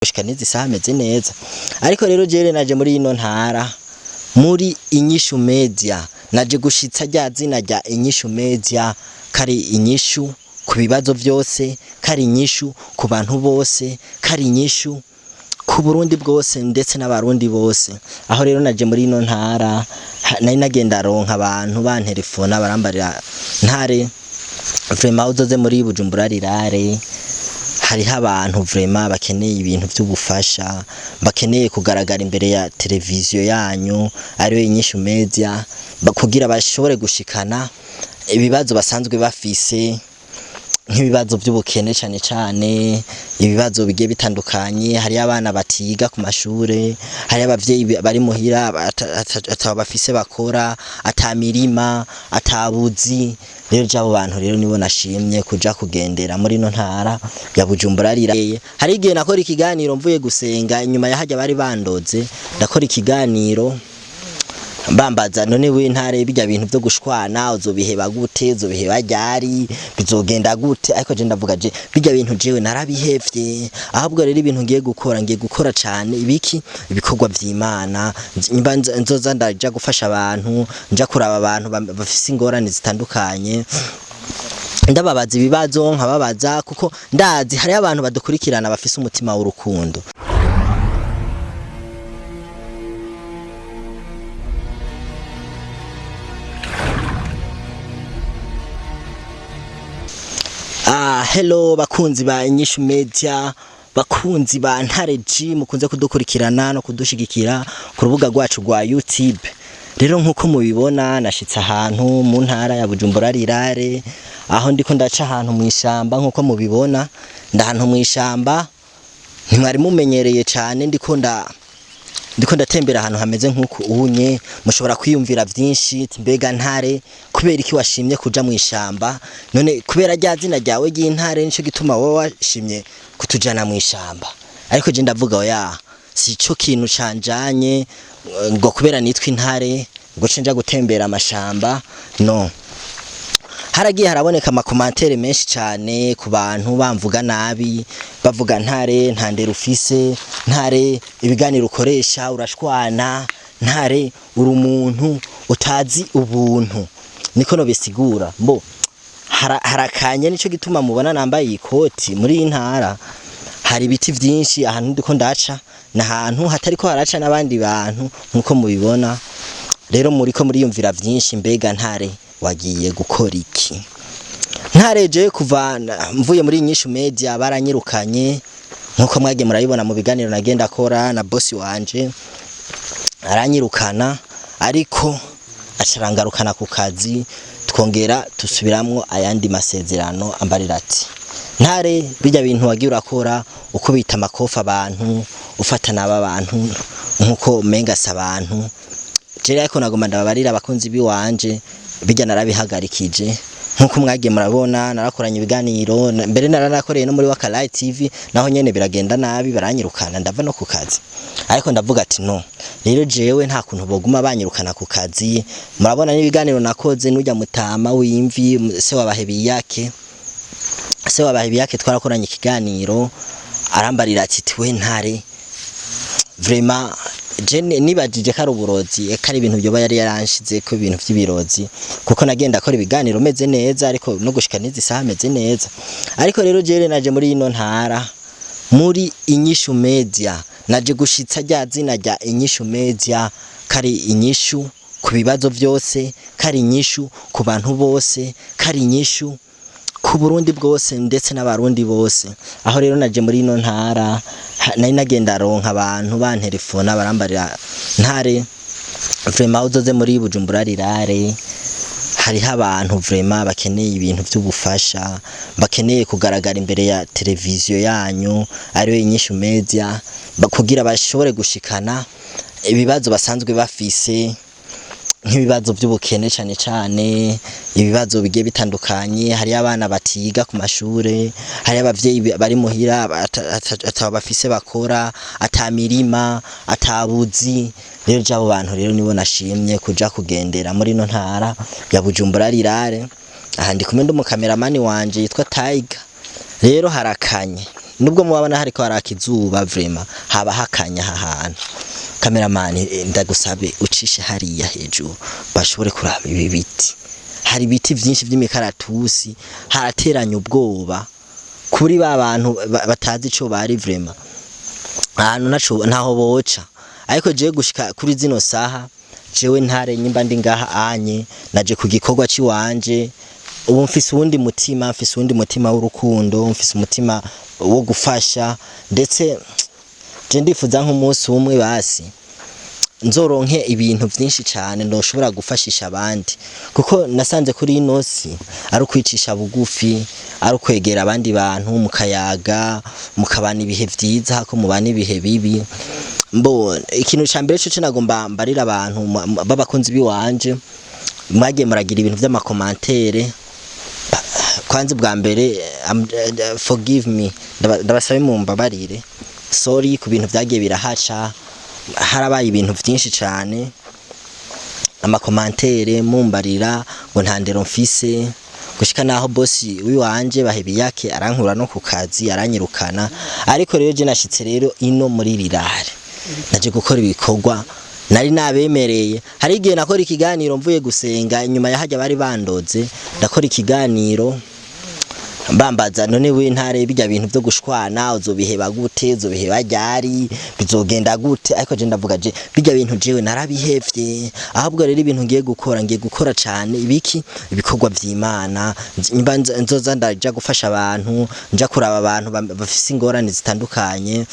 gushika n'izisaha ameze neza. Ariko rero jewe naje muri ino ntara muri Inyishu Media naje gushitsa rya zina rya Inyishu Media, kari inyishu ku bibazo byose, kari inyishu ku bantu bose, kari inyishu ku Burundi bwose ndetse n'abarundi bose. Aho rero naje muri ino ntara nari nagenda ronka abantu bantelefona barambarira ntare vraiment uzoze muri Bujumbura rirare, hariho abantu vraiment bakeneye ibintu by'ubufasha, bakeneye kugaragara imbere ya televiziyo yanyu ariyo Inyishu Media, kugira bashobore gushikana ibibazo basanzwe bafise nk'ibibazo by'ubukene cyane ibibazo bigiye bitandukanye. Hari abana batiga ku mashure, hari abavyeyi bari muhira atabafise bakora, atamirima, atabuzi. Rero jabo bantu rero nibo nashimye kuja kugendera muri no ntara ya Bujumbura rirare. Hari igihe nakora ikiganiro mvuye gusenga, inyuma ya hajya bari bandoze ndakora ikiganiro bambaza none we ntare bijya bintu byo gushwana uzobiheba gute, uzobiheba ryari, bizogenda gute. Ariko je ndavuga je bijya bintu jewe narabihevye, ahubwo rero ibintu ngiye gukora cyane ibiki ibikorwa vy'Imana. Nyimba nzoza ndaja gufasha abantu, nja kuraba abantu bafise ingorane zitandukanye, ndababaza ibibazo nkababaza, kuko ndazi hari abantu badukurikirana bafise umutima w'urukundo. Hello bakunzi ba Inyishu Media, bakunzi ba Ntare G, mukunze kudukurikirana no kudushigikira ku rubuga rwacu rwa YouTube. Rero nkuko mubibona nashitse ahantu mu ntara ya Bujumbura rirare, aho ndiko ndaca ahantu mu ishamba. Nkuko mubibona ndahantu mu ishamba, ntimwari mumenyereye cyane, ndiko ndatembera ahantu hameze nkuko unye. Mushobora kwiyumvira byinshi, mbega Ntare kubera iki washimye kuja mu ishamba? None kubera rya zina ryawe ry'Intare nico gituma wowe washimye kutujana mu ishamba? Ariko je ndavuga oya, si cyo kintu canjanye ngo kubera nitwa Intare ngo cenja gutembera amashamba, no. Haragiye haraboneka amakomantere menshi cyane ku bantu bamvuga nabi, bavuga Ntare nta ndero ufise, Ntare ibiganiro ukoresha urashwana, Ntare uri umuntu utazi ubuntu. Niko no bisigura mbo harakanye, nico gituma mubona nambaye ikoti. Muri intara hari ibiti vyinshi, ahantu ndiko ndaca na ahantu hatariko haraca n'abandi bantu nkuko mubibona. Rero muriko muriyumvira vyinshi, mbega Ntare wagiye gukora iki? Ntare je kuva mvuye muri Inyishu Media baranyirukanye, nkuko mwage murayibona mu biganiro nagenda akora na boss wanje aranyirukana, ariko acarangarukana ku kazi, twongera tusubiramwo ayandi masezerano ambarira ati Ntare bijya bintu wagiye urakora ukubita amakofa abantu, ufatana abantu nkuko menga sabantu. Je ariko nagomba ndababarira abakunzi biwanje, bijya narabihagarikije. Nkuko mwagiye murabona narakoranye ibiganiro, mbere naranakoreye no muri Wakalayi TV, naho nyene biragenda nabi, baranyirukana ndava no ku kazi. Ariko ndavuga ati no, rero jewe nta kuntu boguma banyirukana ku kazi. Murabona n'ibiganiro nakoze n'ujya Mutama w'imvi se wabahebi yake twarakoranye ikiganiro, arambarira ati twe Ntare vraiment jene nibajije kari uburozi, kari ibintu byo yari yaranshize ko ibintu by'ibirozi, kuko nagenda akora ibiganiro meze neza, ariko no gushika n'izisaha ameze neza. Ariko rero jewe naje muri ino ntara muri Inyishu Media naje gushitsa rya zina rya Inyishu Media, kari inyishu ku bibazo byose, kari inyishu ku bantu bose, kari inyishu ku Burundi bwose ndetse n'abarundi bose. Aho rero naje muri ino ntara nari nagenda ronka abantu bantelefona barambarira Ntare vraiment uzoze muri Bujumbura rirare, hariho abantu vraiment bakeneye ibintu by'ubufasha, bakeneye kugaragara imbere ya televiziyo yanyu ariyo Inyishu Media, kugira bashobore gushikana ibibazo basanzwe bafise nk'ibibazo by'ubukene cyane ibibazo bigiye bitandukanye. Hari abana batiga ku mashure, hari abavyeyi bari muhira atabafise bakora, atamirima, atabuzi. Rero jabo bantu rero nibo nashimye kuja kugendera muri no ntara ya Bujumbura rirare. Aha ndi kumwe n'umukameramani wanje yitwa Tiger. Rero harakanye nubwo mubabona hariko haraka izuba vraiment haba hakanya ahantu. Cameraman ndagusabe ucishe hariya hejuru bashobore kuraba ibi biti. Hari ibiti vyinshi vy'imikaratusi harateranya ubwoba kuri ba bantu batazi ico bari vraiment. Ahantu naco ntaho boca. Ariko jewe gushika kuri zino saha jewe ntare nyimba ndi ngaha anye naje ku gikorwa ciwanje. Ubu mfise uwundi mutima w'urukundo, mfise umutima wo gufasha, ndetse je ndifuza nk'umunsi umwe basi nzoronke ibintu vyinshi cyane ndoshobora gufashisha abandi, kuko nasanze kuri inosi ari ukwicisha bugufi, ari ukwegera abandi bantu mukayaga, mukabana ibihe vyiza hako mubana ibihe bibi. Ikintu cyambere cyo nagomba mbarira abantu babakunzi biwanje, mwagiye muragira ibintu vy'amakomantere. Kwanza bwa mbere forgive me, ndabasabe mumbabarire, sorry ku bintu vyagiye birahaca, harabaye ibintu vyinshi cyane, amakomantere mumbarira ngo ntandero mfise, gushika naho boss wiwanje bahebi yake arankura no ku kazi aranyirukana. Ariko rero je nashitse rero ino muri rirare, naje gukora ibikorwa nari nabemereye. Hari igihe nakora ikiganiro mvuye gusenga, inyuma yahajya bari bandoze, ndakora ikiganiro bambaza none we ntare bijya bintu byo gushwana uzobiheba gute, uzobiheba ryari, bizogenda gute. Ariko je ndavuga je bijya bintu jewe narabihevye, ahubwo rero ibintu ngiye gukora cyane ibiki ibikorwa vy'Imana. Nyimba nzoza ndaja gufasha abantu, nja kuraba abantu bafise ingorane zitandukanye,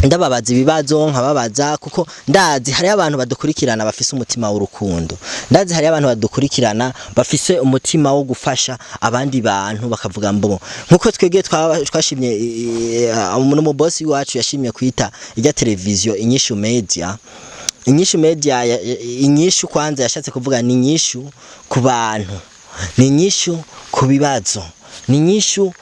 ndababaza ibibazo nkababaza, kuko ndazi hari abantu badukurikirana bafise umutima w'urukundo, ndazi hari abantu badukurikirana bafise umutima wo gufasha abandi bantu, bakavuga mbo nkuko twege twashimye mu boss wacu yashimye kwita ijya televiziyo Inyishu Media. Inyishu Media, inyishu kwanza yashatse kuvuga ni inyishu ku bantu, ni inyishu ku bibazo, ni inyishu.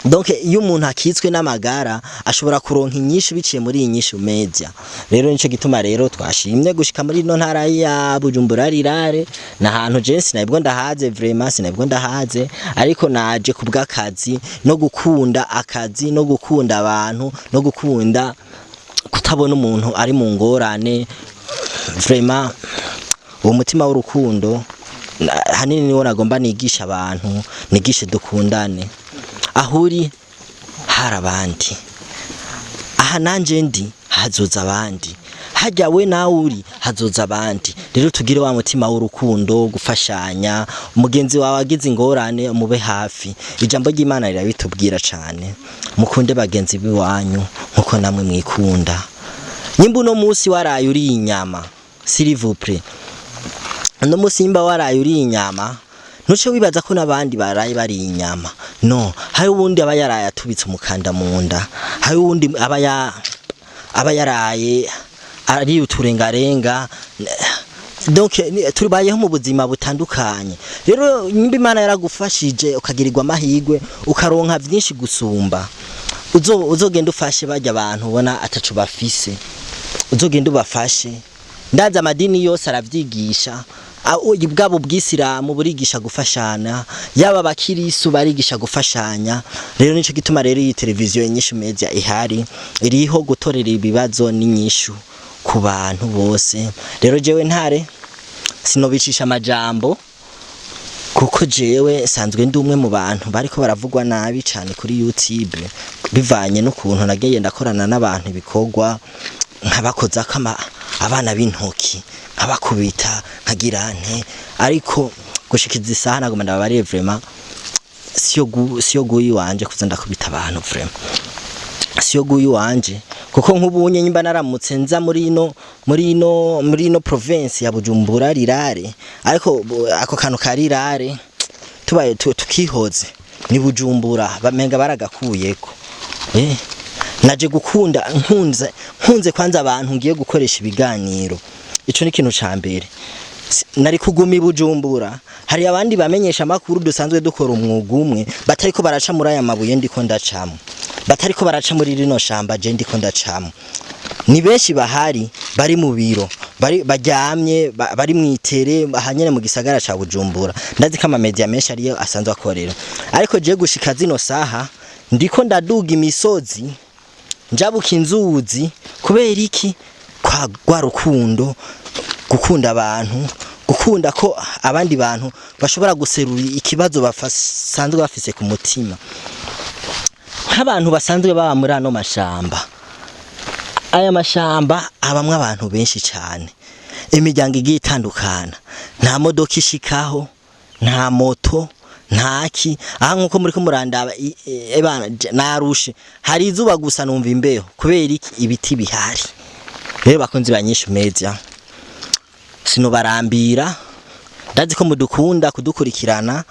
Donc iyo umuntu akitswe n'amagara ashobora kuronka inyishu biciye muri Inyishu Media. Rero nico gituma rero twashimye gushika muri no ntara ya Bujumbura rirare, na hantu je sinabwo ndahaze, vraiment sinabwo ndahaze, ariko naje kubw'akazi no gukunda akazi, no gukunda abantu, no gukunda kutabona umuntu ari mu ngorane. Vraiment uwo mutima w'urukundo hanini niwo nagomba nigisha abantu, nigishe dukundane. Ahuri hari abandi, aha nanje ndi hazoza abandi, hajya we nawe uri hazoza abandi. Rero tugire wa mutima w'urukundo, gufashanya. Umugenzi wawe agize ingorane umube hafi. Ijambo ry'Imana rirabitubwira cyane, mukunde bagenzi biwanyu nkuko namwe mwikunda. Nyimba uno munsi waraye uri inyama, s'il vous plaît, uno munsi nyimba waraye uri inyama, ntuce wibaza ko nabandi baraye bari inyama. No, hari ubundi aba yaraye atubitse umukanda mu nda, hari ubundi aba yaraye ari uturengarenga. Donc turibayeho mu buzima butandukanye. Rero nyimba Imana yaragufashije ukagirirwa amahigwe, ukaronka vyinshi gusumba, uzogenda ufashe bajya abantu ubona atacu bafise, uzogenda ubafashe. Ndaza amadini yose aravyigisha, ubwabo bw'Isilamu burigisha gufashana, yaba abakirisu barigisha gufashanya. Rero nico gituma rero iyi televiziyo Inyishu Media ihari, iriho gutorera ibibazo n'inyishu ku bantu bose. Rero jewe ntare sinobicisha amajambo, kuko jewe sanzwe ndi umwe mu bantu bariko baravugwa nabi cyane kuri YouTube, bivanye n'ukuntu nageye ndakorana n'abantu ibikorwa nkabakoza kama abana b'intoki, nkabakubita nkagirante. Ariko gushikiza isaha nagomba ndababariye vraiment siyo guyi wanje kuza ndakubita abantu, vraiment siyo guyi wanje, kuko nk'ubunye nyimba naramutse nza muri ino province ya Bujumbura rirare, ariko ako kantu karirare tubaye tukihoze ni Bujumbura bamenga baragakuyeko. Naje gukunda nkunze kwanza abantu ngiye gukoresha ibiganiro. Ico ni kintu cambere. Nari kuguma Bujumbura, hari abandi bamenyesha makuru dusanzwe dukora umwuga umwe batariko baraca muri aya mabuye ndiko ndacamo, batariko baraca muri rino shamba je ndiko ndacamo. Ni benshi bahari bari mu biro, baryamye, bari mwitere ahanyene mu gisagara ca Bujumbura. Ndazi kama media menshi ariyo asanzwe akorera. Ariko je gushika zino saha ndiko ndaduga imisozi njabuka inzuzi kubera iki kwa rukundo gukunda abantu gukunda ko abandi bantu bashobora guserura ikibazo basanzwe bafise ku mutima nk'abantu basanzwe baba muri ano mashamba aya mashamba abamwe abantu benshi cyane imiryango igiye itandukana nta modoka ishikaho nta moto ntaki aha nkuko muri ko murandaba ebana narushe hari izuba gusa numva imbeho kubera iki ibiti bihari rero bakunzi banyishu media sino barambira ndazi ko mudukunda kudukurikirana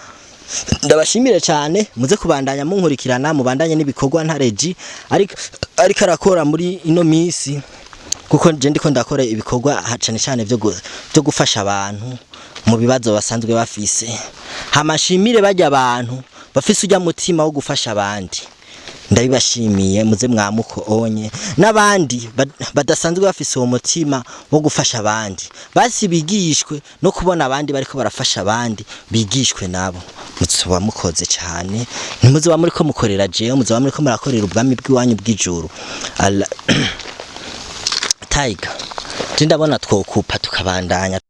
ndabashimire cyane muze kubandanya munkurikirana mubandanye n'ibikorwa ntareji ariko arakora muri ino misi kuko je ndiko ndakora ibikorwa cyane cyane byo gufasha abantu mu bibazo basanzwe bafise hamashimire bajya abantu bafise ujya mutima wo gufasha abandi ndabibashimiye muze mwamuko onye nabandi badasanzwe bafise uwo mutima wo gufasha abandi basi bigishwe no kubona abandi bariko barafasha abandi bigishwe nabo muzoba mukoze cyane nimuzoba muri ko mukorera jewe muzoba muri ko murakorera ubwami bw'iwanyu bw'ijuru Tiger ndabona twokupa tukabandanya